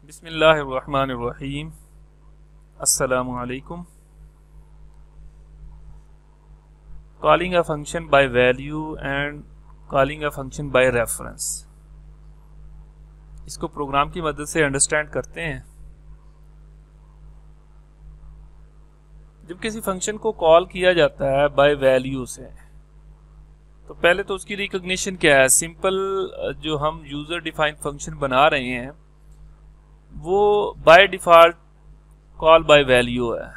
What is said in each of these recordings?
बिस्मिल्लाहिर्रहमानिर्रहीम। अस्सलामुअलैकुम। Calling a function by value and calling a function by reference, इसको programme की मदद से अंडरस्टैंड करते हैं। जब किसी फंक्शन को कॉल किया जाता है बाय वैल्यू से, तो पहले तो उसकी रिकॉग्निशन क्या है। सिंपल जो हम यूजर डिफाइंड फंक्शन बना रहे हैं वो by default call by value है।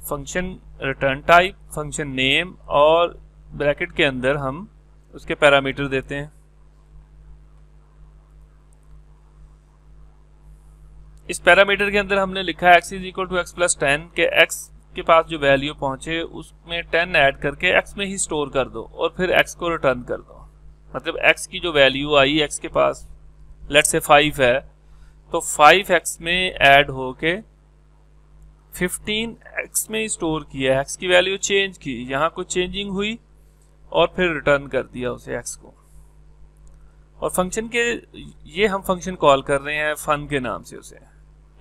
Function return type, function name और ब्रैकेट के अंदर हम उसके पैरामीटर देते हैं। इस पैरामीटर के अंदर हमने लिखा है x is equal to x plus 10 के x के पास जो वैल्यू पहुंचे उसमें 10 ऐड करके x में ही स्टोर कर दो और फिर x को रिटर्न कर दो। मतलब x की जो वैल्यू आई x के पास लेट्स से 5 है, तो 5x में ऐड होके 15x में स्टोर किया, x की वैल्यू चेंज की, यहाँ कुछ चेंजिंग हुई और फिर रिटर्न कर दिया उसे x को। और फंक्शन के ये हम फंक्शन कॉल कर रहे हैं फन के नाम से। उसे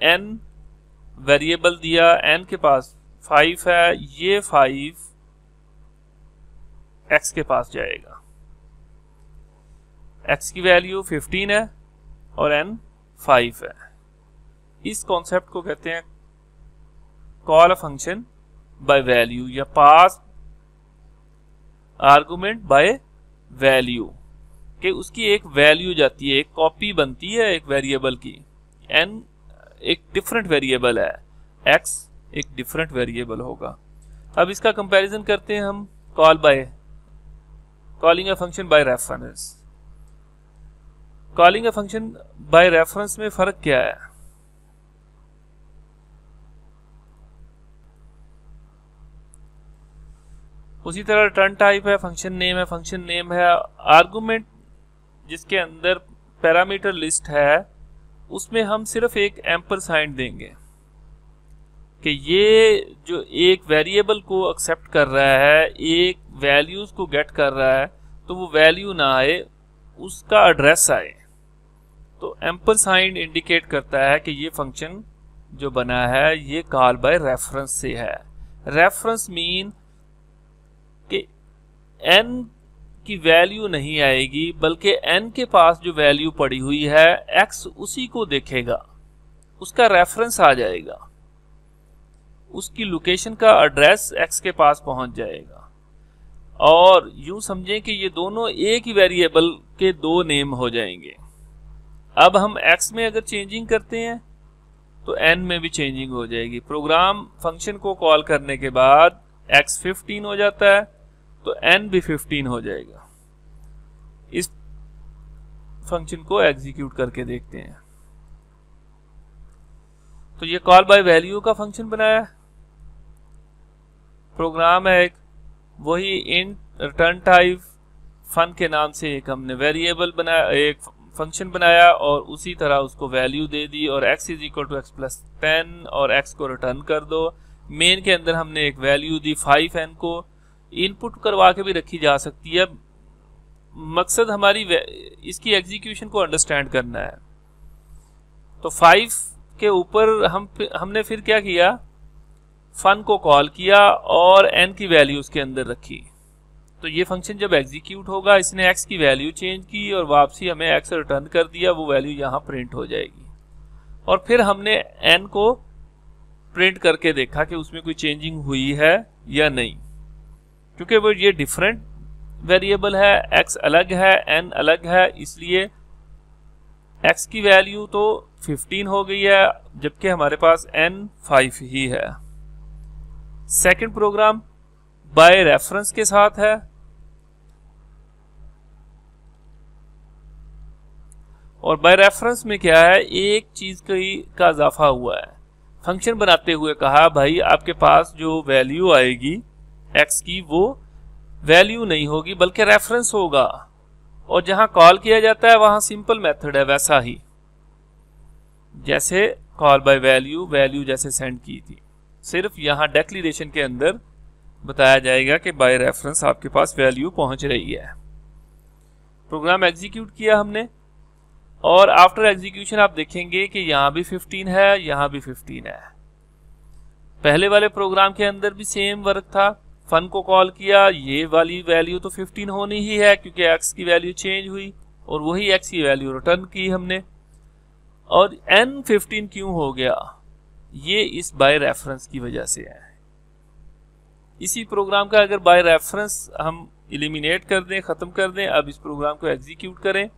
n वेरिएबल दिया, n के पास 5 है, ये 5 x के पास जाएगा, x की वैल्यू 15 है और n 5 है। इस कॉन्सेप्ट को कहते हैं call a function by value या पास आर्गुमेंट बाय वैल्यू, कि उसकी एक वैल्यू जाती है, एक कॉपी बनती है एक वेरिएबल की। n एक डिफरेंट वेरिएबल है, x एक डिफरेंट वेरिएबल होगा। अब इसका कंपैरिजन करते हैं हम calling a function by reference. Calling a function by reference में फर्क क्या है? उसी तरह रिटर्न टाइप है, फंक्शन नेम है, फंक्शन नेम है, आर्गुमेंट जिसके अंदर पैरामीटर लिस्ट है उसमें हम सिर्फ एक एम्परसाइंड देंगे कि ये जो एक वेरिएबल को एक्सेप्ट कर रहा है, एक वैल्यूज को गेट कर रहा है, तो वो वैल्यू ना आए, उसका एड्रेस आए। तो एम्परसाइंड इंडिकेट करता है कि ये फंक्शन जो बना है ये कॉल बाय रेफरेंस से है। रेफरेंस मीन कि n की वैल्यू नहीं आएगी, बल्कि n के पास जो वैल्यू पड़ी हुई है x उसी को देखेगा, उसका रेफरेंस आ जाएगा, उसकी लोकेशन का एड्रेस x के पास पहुंच जाएगा। और यूं समझें कि ये दोनों एक ही वेरिएबल के दो नेम हो जाएंगे। अब हम x में अगर चेंजिंग करते हैं तो n में भी चेंजिंग हो जाएगी। प्रोग्राम फंक्शन को कॉल करने के बाद x 15 हो जाता है तो n भी 15 हो जाएगा। इस फंक्शन को एग्जीक्यूट करके देखते हैं। तो ये कॉल बाय वैल्यू का फंक्शन बनाया, प्रोग्राम है एक, वही इंट रिटर्न टाइप फन के नाम से एक हमने वेरिएबल बनाया, एक फंक्शन बनाया और उसी तरह उसको वैल्यू दे दी और x is equal to x plus 10 और x को रिटर्न कर दो। मेन के अंदर हमने एक वैल्यू दी 5n को, इनपुट करवा के भी रखी जा सकती है। मकसद हमारी इसकी एग्जीक्यूशन को अंडरस्टैंड करना है। तो 5 के ऊपर हमने फिर क्या किया, फन को कॉल किया और n की वैल्यू उसके अंदर रखी। तो ये फंक्शन जब एग्जीक्यूट होगा, इसने x की वैल्यू चेंज की और वापसी हमें x रिटर्न कर दिया, वो वैल्यू यहाँ प्रिंट हो जाएगी। और फिर हमने n को प्रिंट करके देखा कि उसमें कोई चेंजिंग हुई है या नहीं, क्योंकि वो ये डिफरेंट वेरिएबल है, x अलग है, n अलग है, इसलिए x की वैल्यू तो 15 हो गई है जबकि हमारे पास n 5 ही है। सेकंड प्रोग्राम बाय रेफरेंस के साथ है, और बाय रेफरेंस में क्या है, एक चीज का इजाफा हुआ है। फंक्शन बनाते हुए कहा भाई आपके पास जो वैल्यू आएगी x की वो वैल्यू नहीं होगी बल्कि रेफरेंस होगा, और जहां कॉल किया जाता है वहां सिंपल मेथड है, वैसा ही जैसे कॉल बाय वैल्यू, वैल्यू जैसे सेंड की थी, सिर्फ यहां डिक्लेरेशन के अंदर बताया जाएगा कि बाय रेफरेंस आपके पास वैल्यू पहुंच रही है। प्रोग्राम एग्जीक्यूट किया हमने और आफ्टर एग्जीक्यूशन आप देखेंगे कि यहाँ भी 15 है, यहाँ भी 15 है। पहले वाले प्रोग्राम के अंदर भी सेम वर्क था, फन को कॉल किया, ये वाली वैल्यू तो 15 होनी ही है क्योंकि x की वैल्यू चेंज हुई और वही x की वैल्यू रिटर्न की हमने। और n 15 क्यों हो गया, ये इस बाय रेफरेंस की वजह से है। इसी प्रोग्राम का अगर बाय रेफरेंस हम एलिमिनेट कर दें, खत्म कर दें, अब इस प्रोग्राम को एग्जीक्यूट करें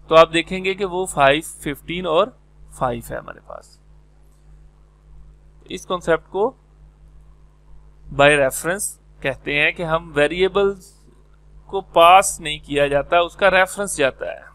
तो आप देखेंगे कि वो 5, 15 और 5 है हमारे पास। इस कॉन्सेप्ट को बाय रेफरेंस कहते हैं कि हम वेरिएबल्स को पास नहीं किया जाता, उसका रेफरेंस जाता है।